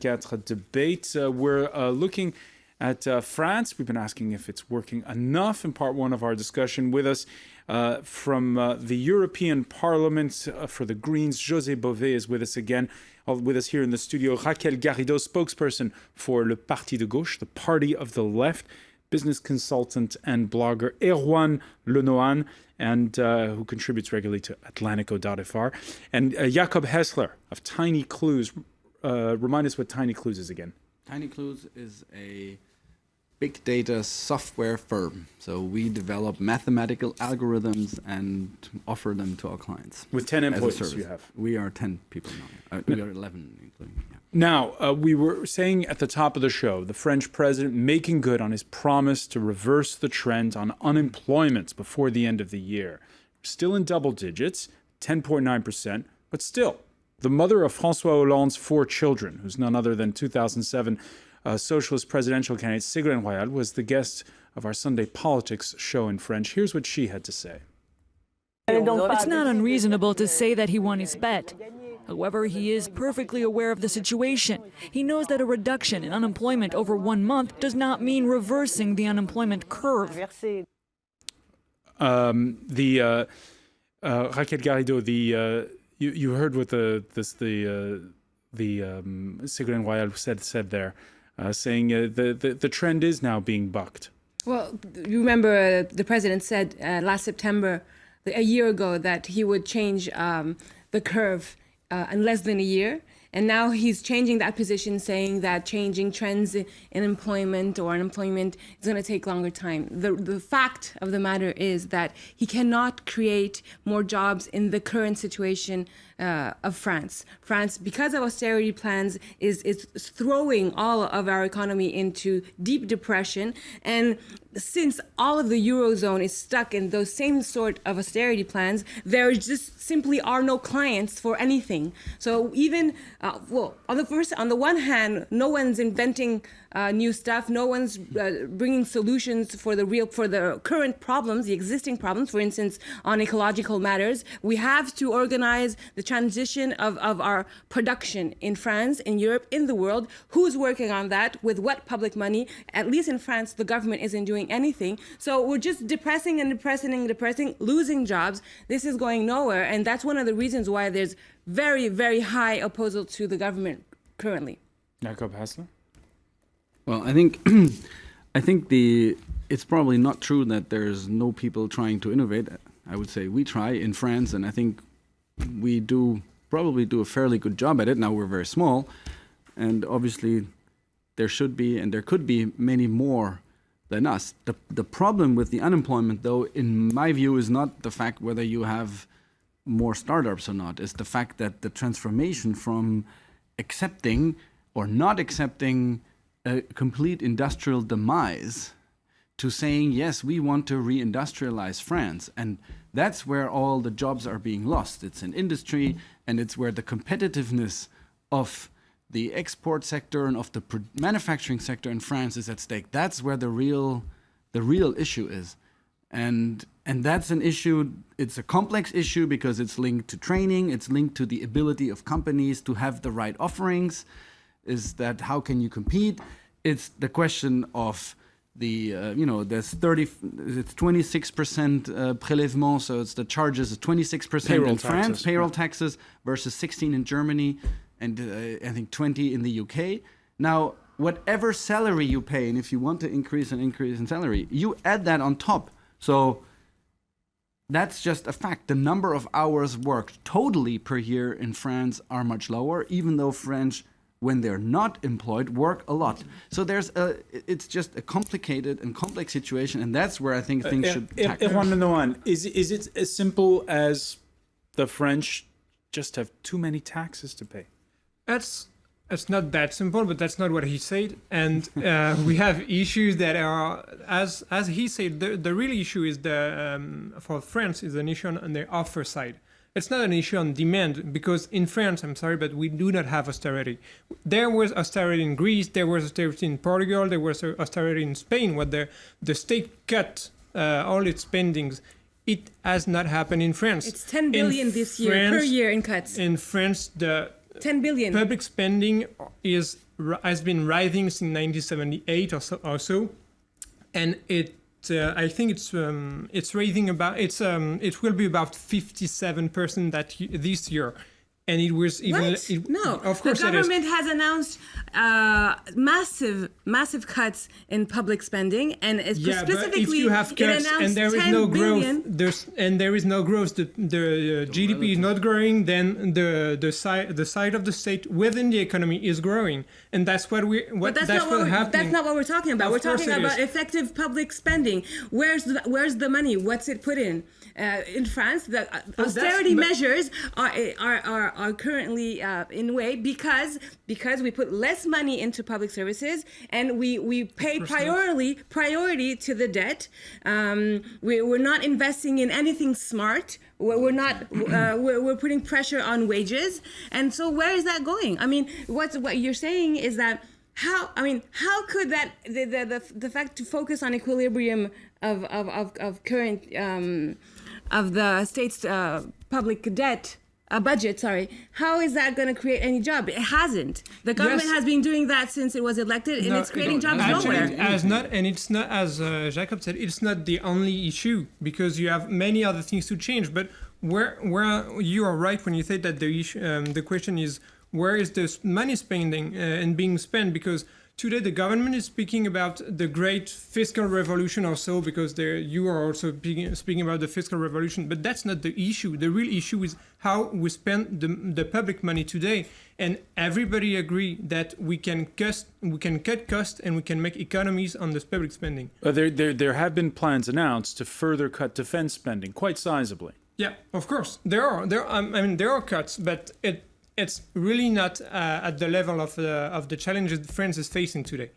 24 debate. We're looking at France. We've been asking if it's working enough in part one of our discussion. With us from the European Parliament for the Greens, José Bové is with us again. With us here in the studio, Raquel Garrido, spokesperson for Le Parti de Gauche, the Party of the Left, business consultant and blogger Erwan Lenohan, and who contributes regularly to Atlantico.fr, and Jakob Hessler of Tiny Clues. Remind us what Tiny Clues is again. Tiny Clues is a big data software firm. So we develop mathematical algorithms and offer them to our clients. With 10 employees you have. We are 10 people now. We are 11 including me. Yeah. Now, we were saying at the top of the show, the French president making good on his promise to reverse the trend on unemployment before the end of the year. Still in double digits, 10.9%, but still, the mother of François Hollande's 4 children, who's none other than 2007 socialist presidential candidate Ségolène Royal, was the guest of our Sunday Politics show in French. Here's what she had to say. It's not unreasonable to say that he won his bet. However, he is perfectly aware of the situation. He knows that a reduction in unemployment over 1 month does not mean reversing the unemployment curve. Raquel Garrido, you heard what the Ségolène Royal said there, saying the trend is now being bucked. Well, you remember the president said last September, a year ago, that he would change the curve in less than a year. And now he's changing that position, saying that changing trends in employment or unemployment is going to take longer time. The fact of the matter is that he cannot create more jobs in the current situation of France. France, because of austerity plans, is throwing all of our economy into deep depression. And since all of the Eurozone is stuck in those same sort of austerity plans, there just simply are no clients for anything. So even, on the one hand, no one's inventing new stuff. No one's bringing solutions for the current problems, the existing problems. For instance, on ecological matters, we have to organize the transition of our production in France, in Europe, in the world. Who's working on that? With what public money? At least in France, the government isn't doing anything. So we're just depressing and depressing and depressing, losing jobs. This is going nowhere, and that's one of the reasons why there's very, very high opposal to the government currently. Jakob Hessler? Well, I think it's probably not true that there's no people trying to innovate. I would say we try in France, and I think we probably do a fairly good job at it. Now we're very small, and obviously there should be and there could be many more than us. The problem with the unemployment, though, in my view, is not the fact whether you have more startups or not. It's the fact that the transformation from accepting or not accepting a complete industrial demise to saying, yes, we want to reindustrialize France. And that's where all the jobs are being lost. It's in industry, and it's where the competitiveness of the export sector and of the manufacturing sector in France is at stake. That's where the real issue is. And that's an issue, it's a complex issue because it's linked to training, it's linked to the ability of companies to have the right offerings. Is that how can you compete? It's the question of the, there's 26% prélèvement, so it's the charges of 26% in France, payroll taxes, versus 16 in Germany, and I think 20 in the UK. Now, whatever salary you pay, and if you want to increase in salary, you add that on top. So that's just a fact. The number of hours worked totally per year in France are much lower, even though French, when they're not employed, work a lot. So it's just a complicated and complex situation, and that's where I think things should tackle. Erwan Lenohan, is it as simple as the French just have too many taxes to pay? It's not that simple, but that's not what he said. And we have issues that are, as he said, the real issue is for France is an issue on the offer side. It's not an issue on demand, because in France, I'm sorry, but we do not have austerity. There was austerity in Greece, there was austerity in Portugal, there was austerity in Spain, where the state cut all its spendings. It has not happened in France. It's 10 billion this year, per year in cuts. In France, the 10 billion. Public spending has been rising since 1978 or so, and I think it's raising about it will be about 57% this year. And it was even What? No, of course the it is. government has announced massive cuts in public spending, and Yeah, specifically, but if you have it cuts announced and there is 10 no billion. growth, there is no growth, the GDP is not growing, then the side of the state within the economy is growing, and that's what But that's not what we're talking about. Of We're course talking it about is. effective public spending. Where's the money? What's it put in? In France, the austerity measures are currently in way because we put less money into public services, and we pay priority to the debt. We're not investing in anything smart. We're putting pressure on wages, and so where is that going? I mean, what you're saying is that how could that the fact to focus on equilibrium of current of the state's public debt budget, how is that going to create any job? It hasn't. The government has been doing that since it was elected, and it's creating jobs nowhere. It's not, as Jacob said, it's not the only issue, because you have many other things to change. But where you are right when you say that the question is, where is the money spending and being spent? Because today the government is speaking about the great fiscal revolution or so, because you are also speaking about the fiscal revolution, but that's not the issue. The real issue is how we spend the public money today, and everybody agree that we can cut costs and we can make economies on this public spending. There have been plans announced to further cut defense spending quite sizably. Yeah, of course there are cuts, but it's really not at the level of the challenges France is facing today.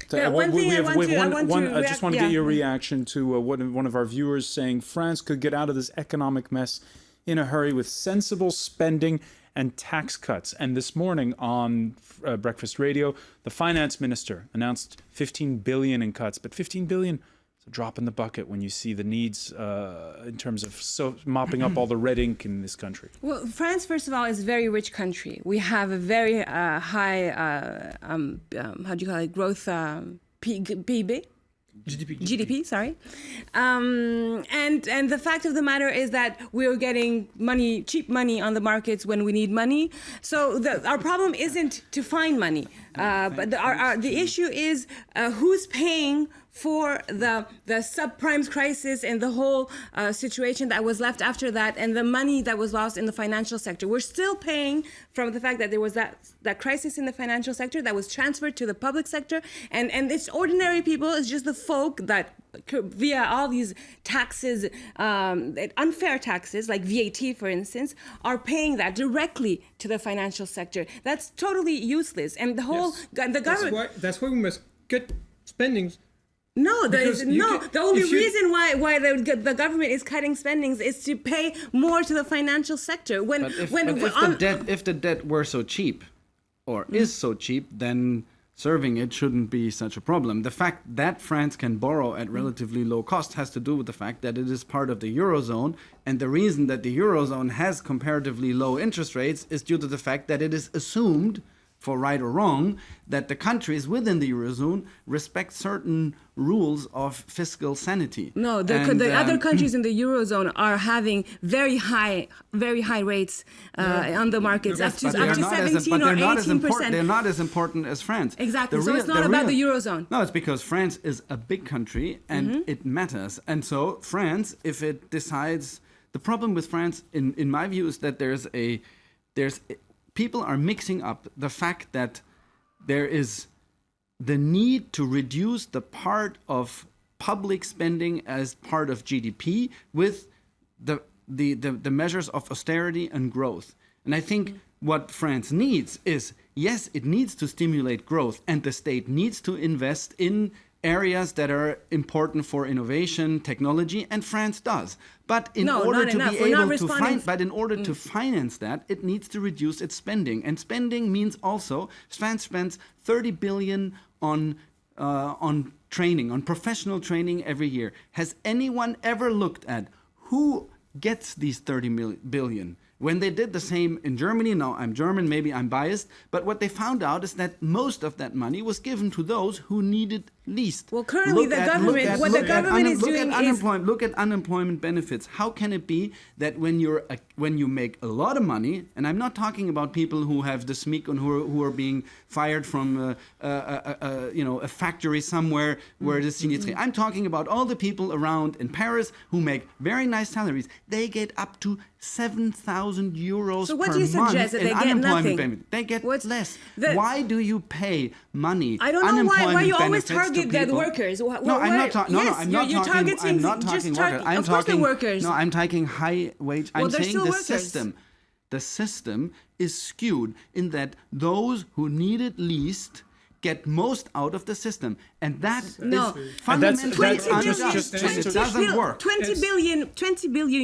So, Yeah, one thing I just want to get your yeah. reaction to what one of our viewers saying. France could get out of this economic mess in a hurry with sensible spending and tax cuts. And this morning on Breakfast Radio, the finance minister announced 15 billion in cuts, but 15 billion is a drop in the bucket when you see the needs in terms of mopping up all the red ink in this country. Well, France, first of all, is a very rich country. We have a very high, how do you call it, growth PIB? GDP, sorry. And the fact of the matter is that we're getting cheap money on the markets when we need money. So our problem isn't to find money, but the issue is who's paying for the subprime crisis and the whole situation that was left after that, and the money that was lost in the financial sector. We're still paying from the fact that there was that crisis in the financial sector that was transferred to the public sector, and it's ordinary people, it's just the folk that via all these taxes, unfair taxes like VAT, for instance, are paying that directly to the financial sector. That's totally useless, and the whole the government. That's why we must cut spendings. No, the only reason why the government is cutting spendings is to pay more to the financial sector. If the debt were so cheap, or is so cheap, then serving it shouldn't be such a problem. The fact that France can borrow at relatively low cost has to do with the fact that it is part of the Eurozone, and the reason that the Eurozone has comparatively low interest rates is due to the fact that it is assumed, for right or wrong, that the countries within the Eurozone respect certain rules of fiscal sanity. No, the other countries in the Eurozone are having very high rates on the markets, up to 17 or 18%. They're not as important as France. Exactly, so it's not about the Eurozone. No, it's because France is a big country and it matters. And so France, if it decides, the problem with France, in my view, is that people are mixing up the fact that there is the need to reduce the part of public spending as part of GDP with the measures of austerity and growth. And I think what France needs is, yes, it needs to stimulate growth, and the state needs to invest in areas that are important for innovation, technology, and France does. But in order to finance that, it needs to reduce its spending. And spending means also France spends 30 billion on training, on professional training every year. Has anyone ever looked at who gets these 30 billion? When they did the same in Germany, now I'm German, maybe I'm biased, but what they found out is that most of that money was given to those who needed least. Well, currently the government, what the government is doing is... Look at unemployment benefits. How can it be that when you make a lot of money, and I'm not talking about people who have the SMIC and who are being fired from a factory somewhere where the signature. I'm talking about all the people around in Paris who make very nice salaries. They get up to 7,000 euros so what per do you month suggest, that in they get unemployment nothing? benefit. They get less. The, why do you pay money? I don't know why you always target the people? workers. I'm not talking. I'm not talking workers. I'm talking workers. No, I'm talking high wage. Well, I'm saying the workers. system. The system is skewed in that those who need it least get most out of the system, and that is fundamentally unjust. It doesn't work. 20 billion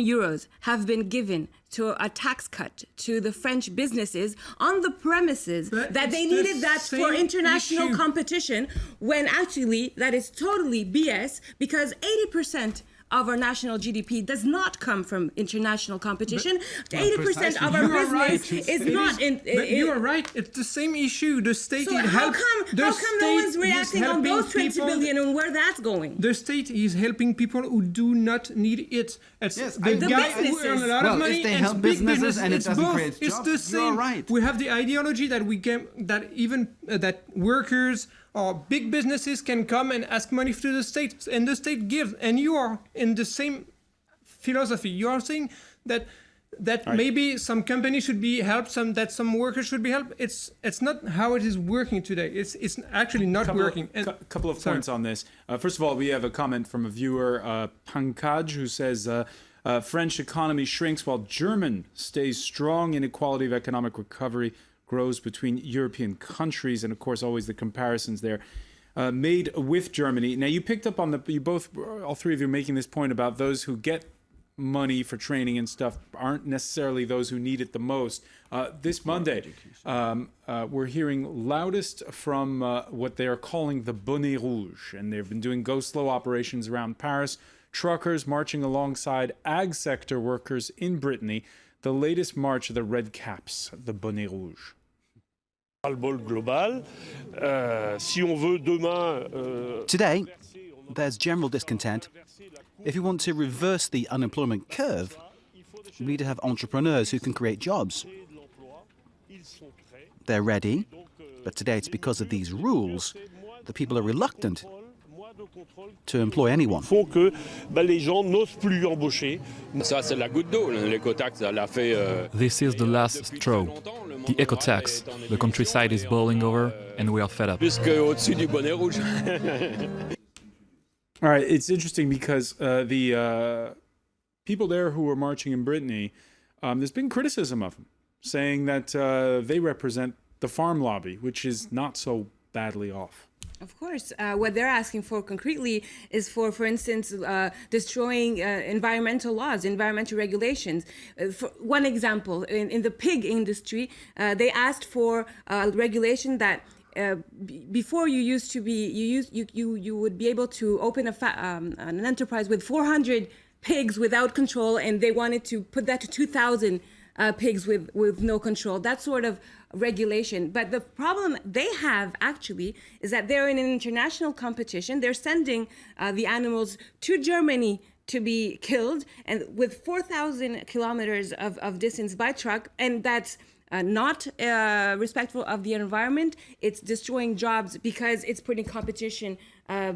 euros have been given to a tax cut to the French businesses on the premises that they needed that for international competition, when actually that is totally BS, because 80% of our national GDP does not come from international competition. 80% of our business is not in. You are right. It's the same issue. The state so is how come no one's reacting on those 20 billion and where that's going? The state is helping people who do not need it. It's yes, the guy who earn a lot of money, if they and help big businesses and it it's doesn't both. create It's jobs, the same. you're right. We have the ideology that that workers or big businesses can come and ask money to the state, and the state gives. And you are in the same philosophy. You are saying that maybe some companies should be helped, some workers should be helped. It's not how it is working today. It's actually not working. A couple of points on this. First of all, we have a comment from a viewer, Pankaj, who says French economy shrinks while German stays strong. Inequality of economic recovery grows between European countries, and of course always the comparisons there made with Germany. Now you picked up on all three of you making this point about those who get money for training and stuff aren't necessarily those who need it the most. This Monday, we're hearing loudest from what they are calling the Bonnet Rouge, and they've been doing go-slow operations around Paris, truckers marching alongside ag sector workers in Brittany. The latest march of the Red Caps, the Bonnet Rouge. Today, there's general discontent. If you want to reverse the unemployment curve, we need to have entrepreneurs who can create jobs. They're ready, but today it's because of these rules that people are reluctant to employ anyone. This is the last straw. The eco-tax. The countryside is boiling over, and we are fed up. All right, it's interesting because the people there who were marching in Brittany, there's been criticism of them, saying that they represent the farm lobby, which is not so badly off. Of course. What they're asking for concretely is for instance, destroying environmental laws, environmental regulations. For one example, in the pig industry, they asked for regulation that before you would be able to open an enterprise with 400 pigs without control, and they wanted to put that to 2,000 pigs with no control. That sort of regulation. But the problem they have actually is that they're in an international competition. They're sending the animals to Germany to be killed, and with 4,000 kilometers of distance by truck, and that's not respectful of the environment. It's destroying jobs because it's putting competition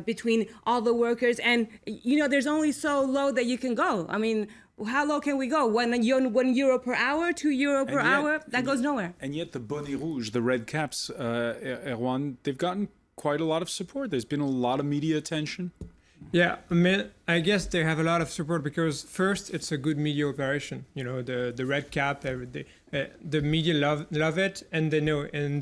between all the workers. And, there's only so low that you can go. I mean, how low can we go? €1 per hour, €2 per hour? That goes nowhere. And yet the Bonnet Rouge, the Red Caps, Erwan, they've gotten quite a lot of support. There's been a lot of media attention. Yeah, I guess they have a lot of support because first, it's a good media operation. The Red Cap, the media love it, and they know, and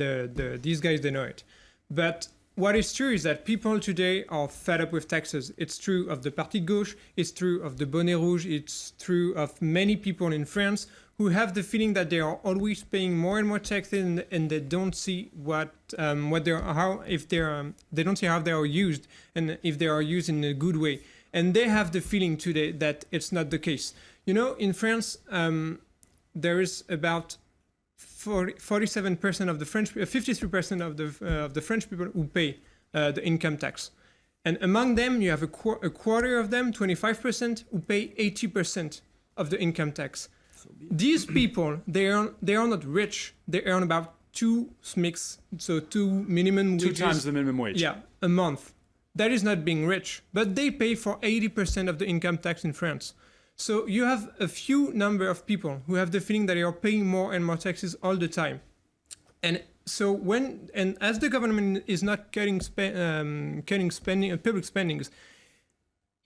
these guys, they know it. But what is true is that people today are fed up with taxes. It's true of the Parti de Gauche, it's true of the Bonnet Rouge, it's true of many people in France who have the feeling that they are always paying more and more taxes, and they don't see they don't see how they are used, and if they are used in a good way. And they have the feeling today that it's not the case. In France, there is about 47% of the French, 53% of the French people who pay the income tax. And among them, you have a quarter of them, 25%, who pay 80% of the income tax. These people, they are not rich. They earn about 2 SMICs, so 2 minimum wages. 2 times the minimum wage. Yeah, a month. That is not being rich, but they pay for 80% of the income tax in France. So you have a few number of people who have the feeling that they are paying more and more taxes all the time. And so as the government is not cutting spending, public spendings,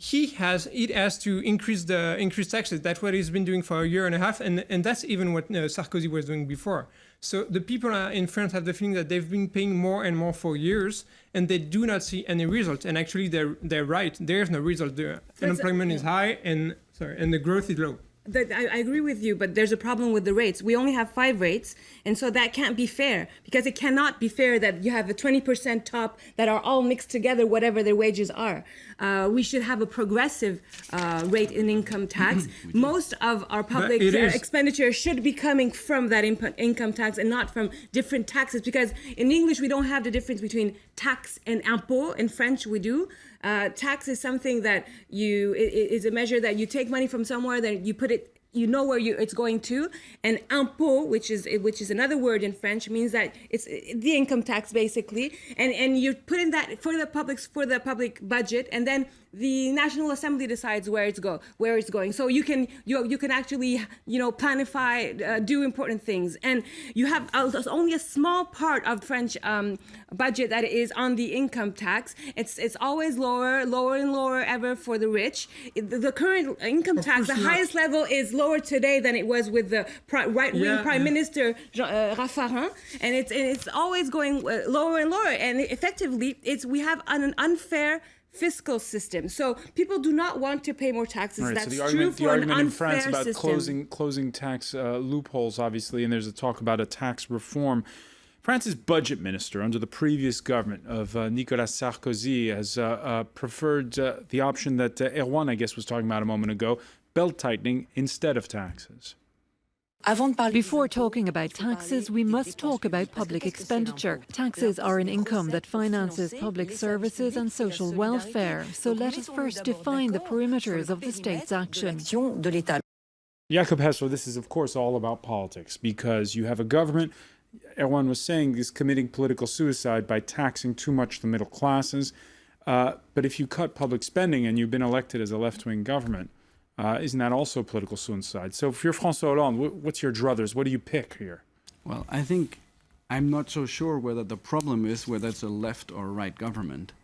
it has to increase taxes. That's what he's been doing for a year and a half, and that's even what Sarkozy was doing before. So the people in France have the feeling that they've been paying more and more for years, and they do not see any result. And actually, they're right. There is no result. The unemployment is high, and the growth is low. I agree with you, but there's a problem with the rates. We only have 5 rates, and so that can't be fair, because it cannot be fair that you have a 20% top that are all mixed together, whatever their wages are. We should have a progressive rate in income tax. Most of our public expenditure should be coming from that income tax and not from different taxes, because in English we don't have the difference between tax and impôt. In French we do. Tax is something that it is a measure that you take money from somewhere, then you put it, you know where it's going to. And impôt, which is another word in French, means that it's the income tax basically, and you put in that for the public budget, and then the National Assembly decides where it's going. So you can actually planify, do important things, and you have only a small part of French budget that is on the income tax. It's always lower and lower ever for the rich. The current income tax, the highest level, is lower today than it was with the right-wing Prime Minister Raffarin, and it's always going lower and lower. And effectively, we have an unfair fiscal system. So people do not want to pay more taxes. Right, that's so true for an unfair in France about system. closing tax loopholes, obviously, and there's a talk about a tax reform. France's budget minister under the previous government of Nicolas Sarkozy has preferred the option that Erwan, I guess, was talking about a moment ago, belt tightening instead of taxes. Before talking about taxes, we must talk about public expenditure. Taxes are an income that finances public services and social welfare. So let us first define the perimeters of the state's action. Jacob Hessler, this is, of course, all about politics, because you have a government, Erwan was saying, is committing political suicide by taxing too much the middle classes. But if you cut public spending and you've been elected as a left-wing government, isn't that also political suicide? So if you're François Hollande, what's your druthers? What do you pick here? Well, I think I'm not so sure whether the problem is whether it's a left or right government.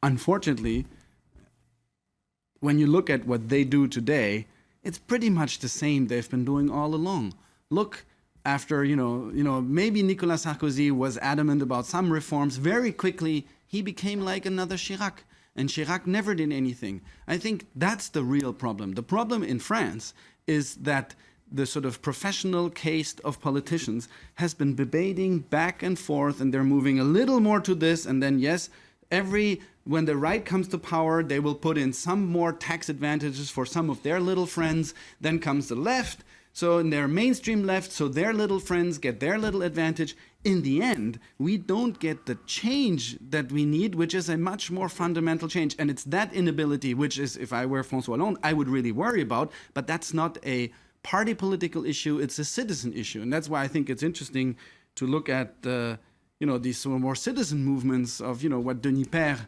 Unfortunately, when you look at what they do today, it's pretty much the same they've been doing all along. Look, after, maybe Nicolas Sarkozy was adamant about some reforms. Very quickly, he became like another Chirac. And Chirac never did anything. I think that's the real problem. The problem in France is that the sort of professional caste of politicians has been debating back and forth, and they're moving a little more to this, and then, yes, when the right comes to power, they will put in some more tax advantages for some of their little friends. Then comes the left, so in their mainstream left, so their little friends get their little advantage. In the end, we don't get the change that we need, which is a much more fundamental change. And it's that inability, which is, if I were François Hollande, I would really worry about. But that's not a party political issue, it's a citizen issue. And that's why I think it's interesting to look at these more citizen movements of what Denis Père,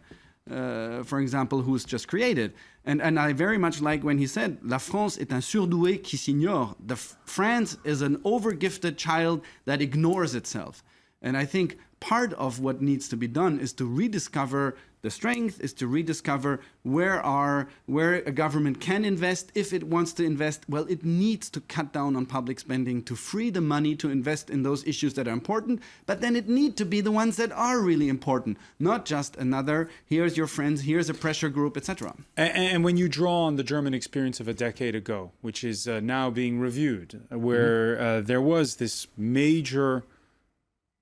for example, who's just created. And I very much like when he said, La France est un surdoué qui s'ignore. France is an overgifted child that ignores itself. And I think part of what needs to be done is to rediscover the strength, is to rediscover where a government can invest. If it wants to invest, well, it needs to cut down on public spending to free the money to invest in those issues that are important. But then it needs to be the ones that are really important, not just another, here's your friends, here's a pressure group, etc. And when you draw on the German experience of a decade ago, which is now being reviewed, where there was this major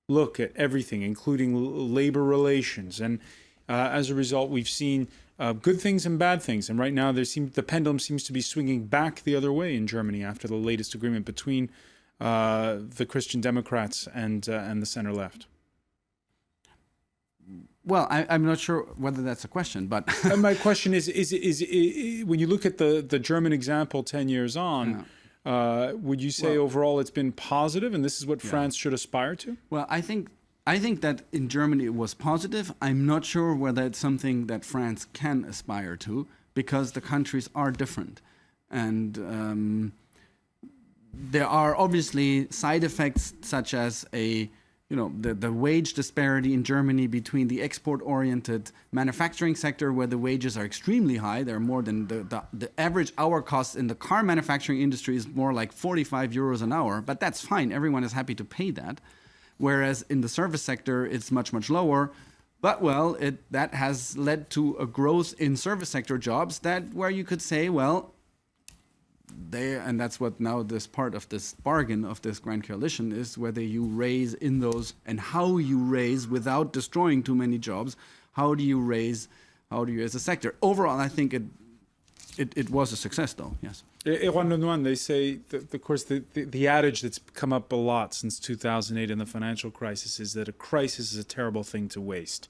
look at everything, including labor relations, and as a result, we've seen good things and bad things. And right now, the pendulum seems to be swinging back the other way in Germany after the latest agreement between the Christian Democrats and the center left? Well, I'm not sure whether that's a question, but My question is when you look at the German example 10 years on, would you say overall it's been positive, and this is what France should aspire to? Well, I think that in Germany it was positive. I'm not sure whether it's something that France can aspire to, because the countries are different, and there are obviously side effects such as the wage disparity in Germany between the export-oriented manufacturing sector, where the wages are extremely high. They're more than the average hour cost in the car manufacturing industry is more like 45 euros an hour, but that's fine. Everyone is happy to pay that. Whereas in the service sector, it's much, much lower. But, that has led to a growth in service sector jobs where you could say, and that's what now this part of this bargain of this grand coalition is, whether you raise in those and how you raise without destroying too many jobs. How do you raise the sector? Overall, I think it was a success, though. Yes. Erwan Lenoir, they say, of course, the adage that's come up a lot since 2008 in the financial crisis is that a crisis is a terrible thing to waste.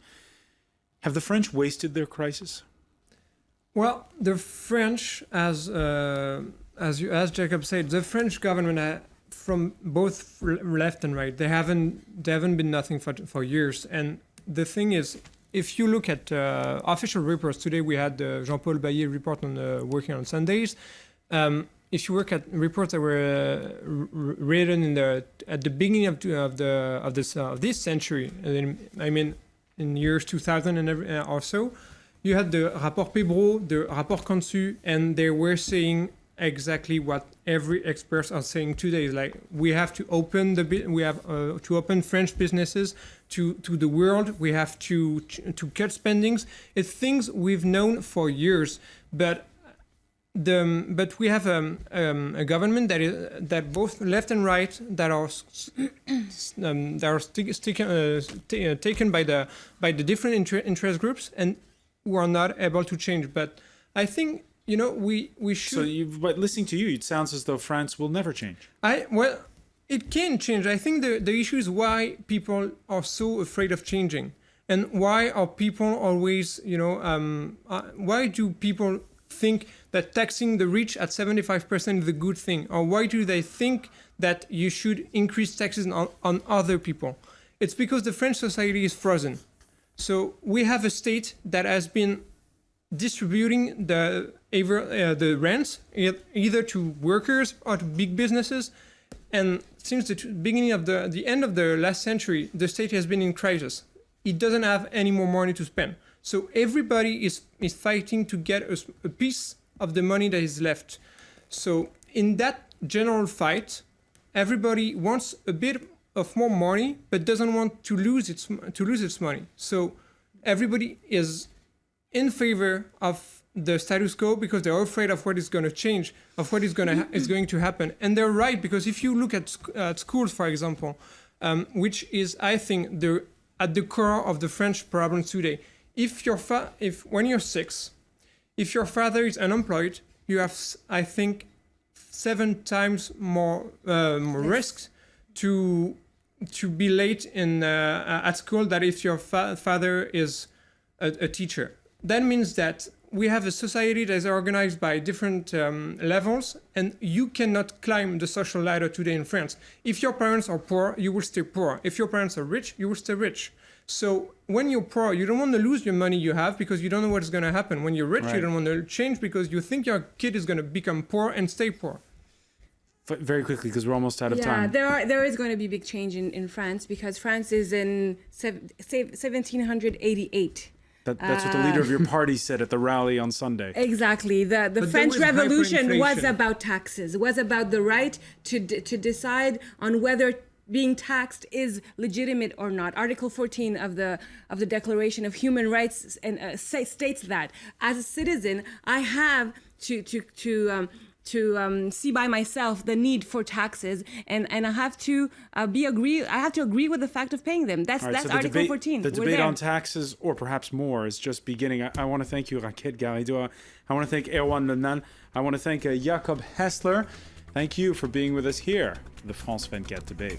Have the French wasted their crisis? Well, the French, as Jacob said, the French government, from both left and right, they haven't been nothing for years. And the thing is, if you look at official reports, today we had the Jean-Paul Bailly report on working on Sundays. If you work at reports that were written at the beginning of this century, I mean in years 2000 and or so, you had the Rapport Pébreau, the Rapport Consu, and they were saying exactly what every experts are saying today. Like, we have to open to open French businesses to the world. We have to cut spendings. It's things we've known for years, but we have a government that both left and right that are taken by the different interest groups, and who are not able to change. But I think we should. So, but listening to you, it sounds as though France will never change. It can change. I think the issue is why people are so afraid of changing, and why are people always, why do people think that taxing the rich at 75% is a good thing? Or why do they think that you should increase taxes on other people? It's because the French society is frozen. So we have a state that has been distributing the rents either to workers or to big businesses. And since the beginning of the end of the last century, the state has been in crisis. It doesn't have any more money to spend. So everybody is fighting to get a piece of the money that is left. So in that general fight, everybody wants a bit of more money, but doesn't want to lose its money. So everybody is in favor of the status quo because they're afraid of what is going to change, of what is going to happen. And they're right, because if you look at schools, for example, which is, I think, at the core of the French problem today. When you're 6, if your father is unemployed, you have, I think, 7 times more risk to be late at school than if your father is a teacher. That means that we have a society that is organized by different levels, and you cannot climb the social ladder today in France. If your parents are poor, you will stay poor. If your parents are rich, you will stay rich. So when you're poor, you don't want to lose your money you have because you don't know what's going to happen. When you're rich, right, you don't want to change because you think your kid is going to become poor and stay poor. Very quickly, because we're almost out of time. Yeah, there is going to be big change in France, because France is in 1788. That's what the leader of your party said at the rally on Sunday. Exactly. The French Revolution was about taxes. It was about the right to decide on whether being taxed is legitimate or not. Article 14 of the Declaration of Human Rights states that as a citizen, I have to see by myself the need for taxes, and I have to agree with the fact of paying them. That's Article 14. The debate on taxes, or perhaps more, is just beginning. I want to thank you, Raquette Garrido. I want to thank Erwan Lenoir. I want to thank Jacob Hessler. Thank you for being with us here the France 24 debate.